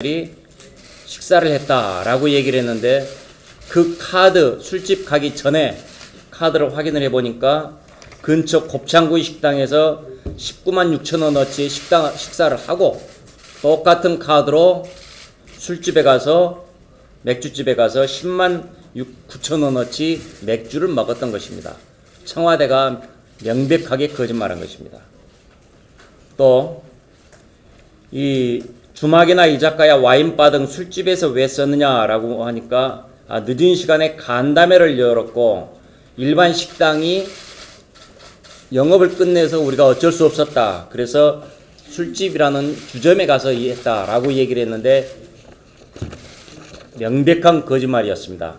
이 식사를 했다라고 얘기를 했는데 그 카드 술집 가기 전에 카드를 확인을 해보니까 근처 곱창구이 식당에서 19만 6천 원어치 식사를 하고 똑같은 카드로 술집에 가서 맥주집에 가서 10만 9천 원어치 맥주를 먹었던 것입니다. 청와대가 명백하게 거짓말한 것입니다. 또 이 주막이나 이자카야 와인바 등 술집에서 왜 썼느냐라고 하니까 늦은 시간에 간담회를 열었고 일반 식당이 영업을 끝내서 우리가 어쩔 수 없었다. 그래서 술집이라는 주점에 가서 했다라고 얘기를 했는데 명백한 거짓말이었습니다.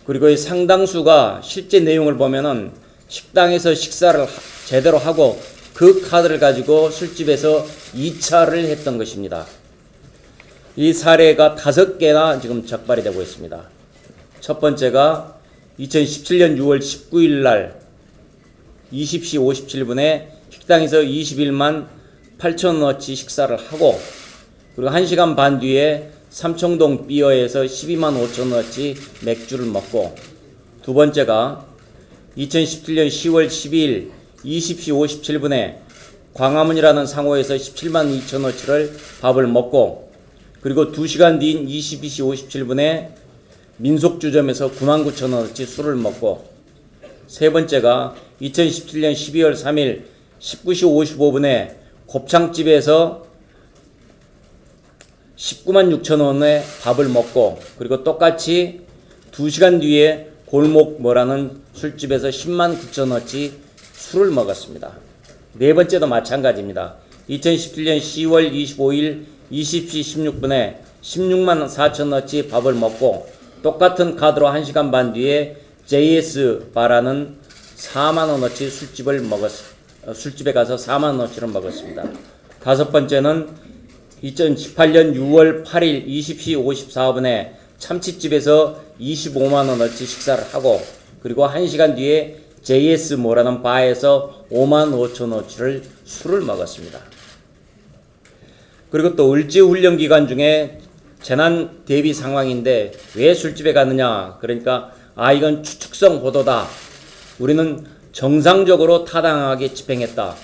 그리고 이 상당수가 실제 내용을 보면은 식당에서 식사를 제대로 하고 그 카드를 가지고 술집에서 2차를 했던 것입니다. 이 사례가 5개나 지금 적발이 되고 있습니다. 첫 번째가 2017년 6월 19일 날 20시 57분에 식당에서 21만 8천 원어치 식사를 하고 그리고 1시간 반 뒤에 삼청동 비어에서 12만 5천 원어치 맥주를 먹고, 두 번째가 2017년 10월 12일 20시 57분에 광화문이라는 상호에서 17만 2천 원어치를 밥을 먹고 그리고 2시간 뒤인 22시 57분에 민속주점에서 9만 9천 원어치 술을 먹고, 세 번째가 2017년 12월 3일 19시 55분에 곱창집에서 19만 6천 원의 밥을 먹고 그리고 똑같이 2시간 뒤에 골목뭐라는 술집에서 10만 9천 원어치 술을 먹었습니다. 네 번째도 마찬가지입니다. 2017년 10월 25일 20시 16분에 16만 4천 원어치 밥을 먹고 똑같은 카드로 1시간 반 뒤에 JS 바라는 4만 원어치 술집에 가서 4만 원어치를 먹었습니다. 다섯 번째는 2018년 6월 8일 20시 54분에 참치집에서 25만 원어치 식사를 하고 그리고 1시간 뒤에 JS 뭐라는 바에서 5만 5천 원어치를 술을 먹었습니다. 그리고 또 을지훈련 기간 중에 재난 대비 상황인데 왜 술집에 갔느냐, 그러니까 이건 추측성 보도다. 우리는 정상적으로 타당하게 집행했다.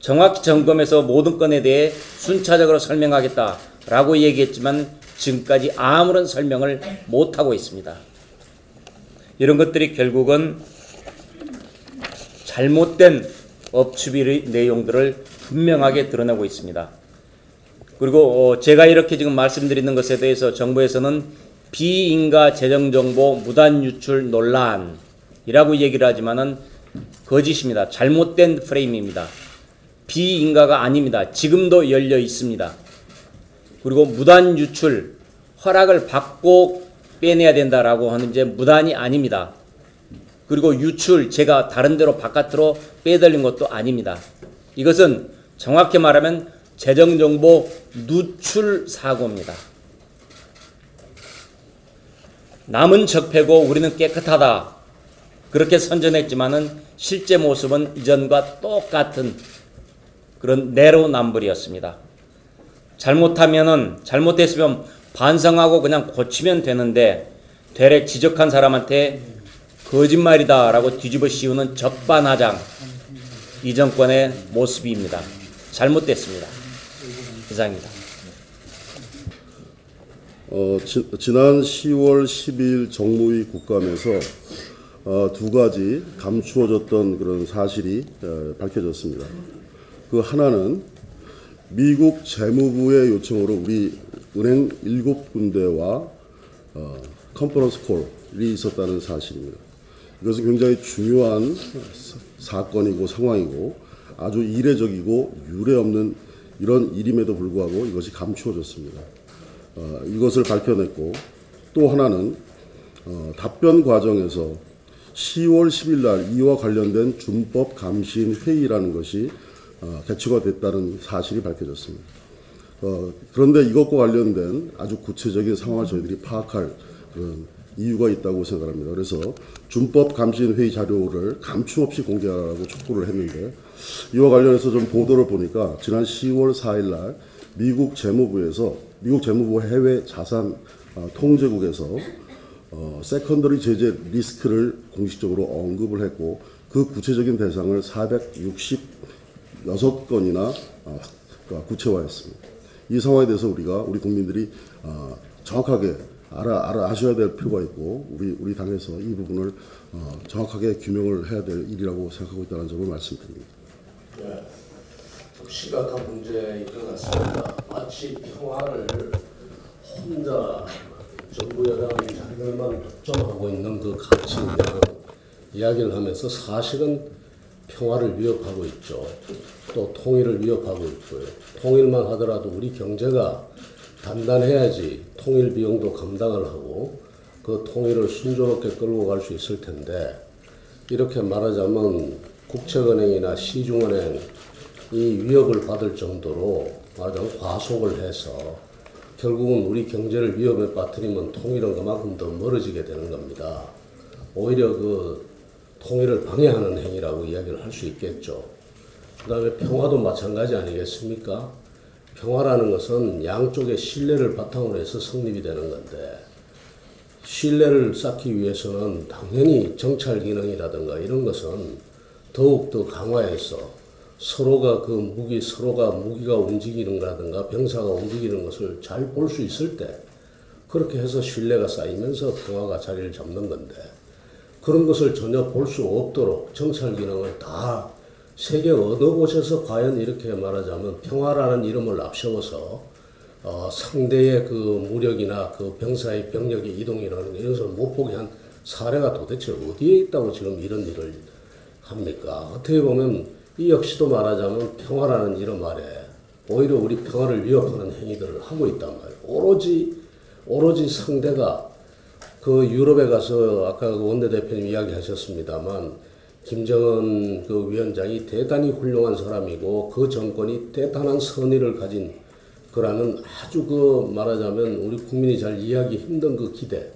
정확히 점검해서 모든 건에 대해 순차적으로 설명하겠다 라고 얘기했지만 지금까지 아무런 설명을 못하고 있습니다. 이런 것들이 결국은 잘못된 업추비의 내용들을 분명하게 드러내고 있습니다. 그리고 제가 이렇게 지금 말씀드리는 것에 대해서 정부에서는 비인가 재정정보 무단 유출 논란이라고 얘기를 하지만은 거짓입니다. 잘못된 프레임입니다. 비인가가 아닙니다. 지금도 열려 있습니다. 그리고 무단 유출, 허락을 받고 빼내야 된다라고 하는 이제 무단이 아닙니다. 그리고 유출, 제가 다른 데로 바깥으로 빼돌린 것도 아닙니다. 이것은 정확히 말하면 재정정보 누출 사고입니다. 남은 적폐고 우리는 깨끗하다. 그렇게 선전했지만은 실제 모습은 이전과 똑같은 그런 내로남불이었습니다. 잘못했으면 반성하고 그냥 고치면 되는데 되레 지적한 사람한테 거짓말이다 라고 뒤집어 씌우는 적반하장, 이 정권의 모습입니다. 잘못됐습니다. 이상입니다. 지난 10월 12일 정무위 국감에서 두 가지 감추어졌던 그런 사실이 밝혀졌습니다. 그 하나는 미국 재무부의 요청으로 우리 은행 7군데와 컨퍼런스 콜이 있었다는 사실입니다. 이것은 굉장히 중요한 사건이고 상황이고 아주 이례적이고 유례없는 이런 일임에도 불구하고 이것이 감추어졌습니다. 이것을 밝혀냈고, 또 하나는 답변 과정에서 10월 10일 날 이와 관련된 준법 감시인 회의라는 것이 개최가 됐다는 사실이 밝혀졌습니다. 그런데 이것과 관련된 아주 구체적인 상황을 저희들이 파악할 그런 이유가 있다고 생각합니다. 그래서 준법 감시인 회의 자료를 감춤없이 공개하라고 촉구를 했는데, 이와 관련해서 좀 보도를 보니까 지난 10월 4일 날 미국 재무부 해외 자산 통제국에서 세컨더리 제재 리스크를 공식적으로 언급을 했고 그 구체적인 대상을 466건이나 구체화했습니다. 이 상황에 대해서 우리 국민들이 정확하게 아셔야 될 필요가 있고 우리 당에서 이 부분을 정확하게 규명을 해야 될 일이라고 생각하고 있다는 점을 말씀드립니다. 네, 심각한 문제인 것 같습니다. 마치 평화를 혼자 정부 여당이 자기들만 독점하고 있는 그 가치냐 이야기를 하면서 사실은 평화를 위협하고 있죠. 또 통일을 위협하고 있고요. 통일만 하더라도 우리 경제가 단단해야지 통일 비용도 감당을 하고 그 통일을 순조롭게 끌고 갈 수 있을 텐데 이렇게 말하자면 국책은행이나 시중은행 이 위협을 받을 정도로 말하자면 과속을 해서 결국은 우리 경제를 위협에 빠뜨리면 통일은 그만큼 더 멀어지게 되는 겁니다. 오히려 그 통일을 방해하는 행위라고 이야기를 할 수 있겠죠. 그 다음에 평화도 마찬가지 아니겠습니까? 평화라는 것은 양쪽의 신뢰를 바탕으로 해서 성립이 되는 건데 신뢰를 쌓기 위해서는 당연히 정찰 기능이라든가 이런 것은 더욱더 강화해서 서로가 무기가 움직이는 거라든가 병사가 움직이는 것을 잘 볼 수 있을 때 그렇게 해서 신뢰가 쌓이면서 평화가 자리를 잡는 건데 그런 것을 전혀 볼 수 없도록 정찰 기능을 다 세계 어느 곳에서 과연 이렇게 말하자면 평화라는 이름을 앞세워서 상대의 그 무력이나 그 병사의 병력의 이동이라는 이것을 못 보게 한 사례가 도대체 어디에 있다고 지금 이런 일을 합니까? 어떻게 보면 이 역시도 말하자면 평화라는 이름 아래 오히려 우리 평화를 위협하는 행위들을 하고 있단 말이에요. 오로지 상대가 그 유럽에 가서 아까 그 원내대표님 이야기하셨습니다만 김정은 그 위원장이 대단히 훌륭한 사람이고 그 정권이 대단한 선의를 가진 거라는 아주 그 말하자면 우리 국민이 잘 이해하기 힘든 그 기대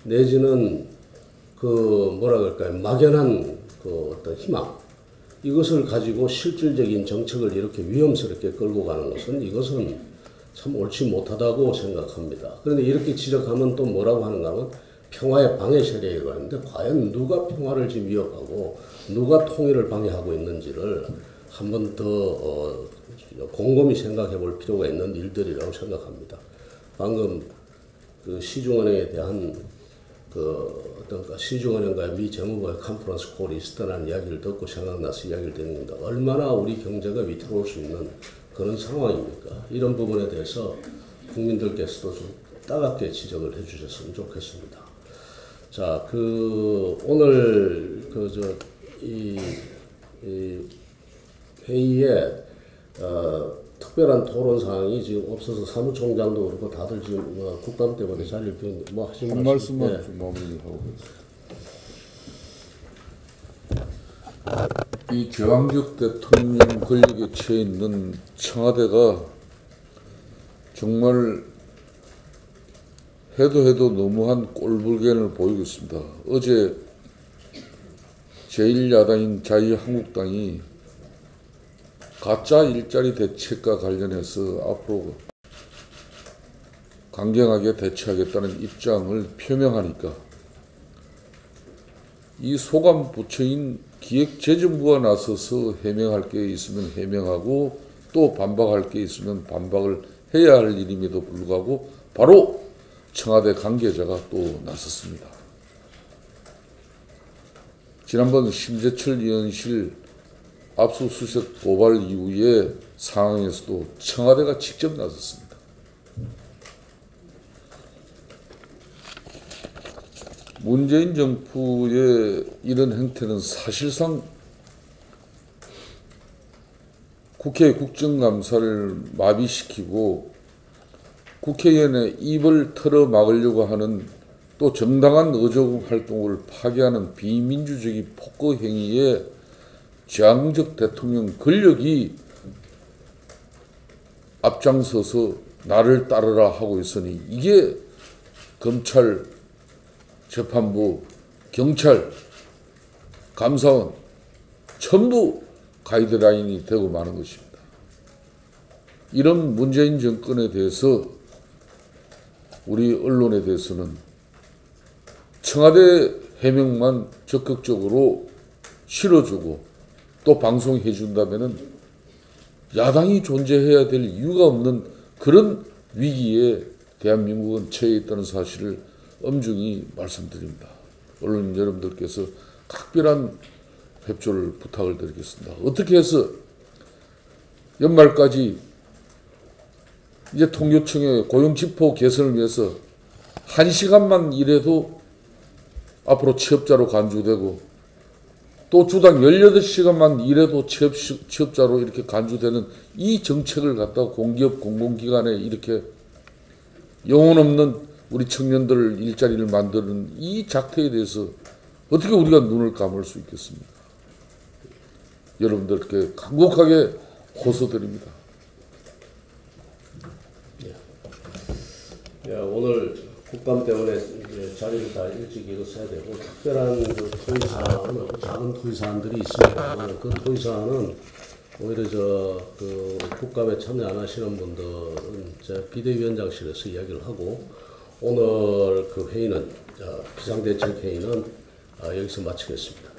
내지는 그 뭐라 그럴까요 막연한 그 어떤 희망 이것을 가지고 실질적인 정책을 이렇게 위험스럽게 끌고 가는 것은 이것은 참 옳지 못하다고 생각합니다. 그런데 이렇게 지적하면 또 뭐라고 하는가 하면 평화의 방해 세력이라고 하는데 과연 누가 평화를 지금 위협하고 누가 통일을 방해하고 있는지를 한 번 더 곰곰이 생각해 볼 필요가 있는 일들이라고 생각합니다. 방금 그 시중은행에 대한 그 어떤가 시중은행과 미 재무부의 컨퍼런스 콜이 있었다는 이야기를 듣고 생각나서 이야기를 드리는 겁니다. 얼마나 우리 경제가 위태로울 수 있는 그런 상황입니까? 이런 부분에 대해서 국민들께서도 좀 따갑게 지적을 해주셨으면 좋겠습니다. 자, 오늘 이 회의에 특별한 토론 사항이 지금 없어서 사무총장도 그렇고 다들 지금 국감 때문에 자리를 비웠는데 뭐 하신 한 말씀만 네. 좀 마무리하고 이 제왕적 대통령 권력에 처해 있는 청와대가 정말 해도 너무한 꼴불견을 보이고 있습니다. 어제 제1야당인 자유한국당이 가짜 일자리 대책과 관련해서 앞으로 강경하게 대처하겠다는 입장을 표명하니까 이 소관 부처인 기획재정부가 나서서 해명할 게 있으면 해명하고 또 반박할 게 있으면 반박을 해야 할 일임에도 불구하고 바로 청와대 관계자가 또 나섰습니다. 지난번 심재철 의원실 압수수색 고발 이후의 상황에서도 청와대가 직접 나섰습니다. 문재인 정부의 이런 행태는 사실상 국회 국정감사를 마비시키고 국회의원의 입을 털어 막으려고 하는 또 정당한 의정 활동을 파괴하는 비민주적인 폭거 행위에 제왕적 대통령 권력이 앞장서서 나를 따르라 하고 있으니 이게 검찰, 재판부, 경찰, 감사원 전부 가이드라인이 되고 마는 것입니다. 이런 문재인 정권에 대해서 우리 언론에 대해서는 청와대 해명만 적극적으로 실어주고 또 방송해 준다면은 야당이 존재해야 될 이유가 없는 그런 위기에 대한민국은 처해 있다는 사실을 엄중히 말씀드립니다. 언론 여러분들께서 각별한 협조를 부탁을 드리겠습니다. 어떻게 해서 연말까지 이제 통교청의 고용지표 개선을 위해서 1시간만 일해도 앞으로 취업자로 간주되고 또 주당 18시간만 일해도 취업자로 이렇게 간주되는 이 정책을 갖다가 공기업 공공기관에 이렇게 영혼 없는 우리 청년들 일자리를 만드는 이 작태에 대해서 어떻게 우리가 눈을 감을 수 있겠습니까? 여러분들께 간곡하게 호소드립니다. 오늘 국감 때문에 이제 자리를 다 일찍 일어서야 되고 특별한 그 토의 사안은 작은 토의 사안들이 있습니다. 그 토의 사안은 오히려 그 국감에 참여 안 하시는 분들은 제 비대위원장실에서 이야기를 하고 오늘 그 회의는 비상대책 회의는 여기서 마치겠습니다.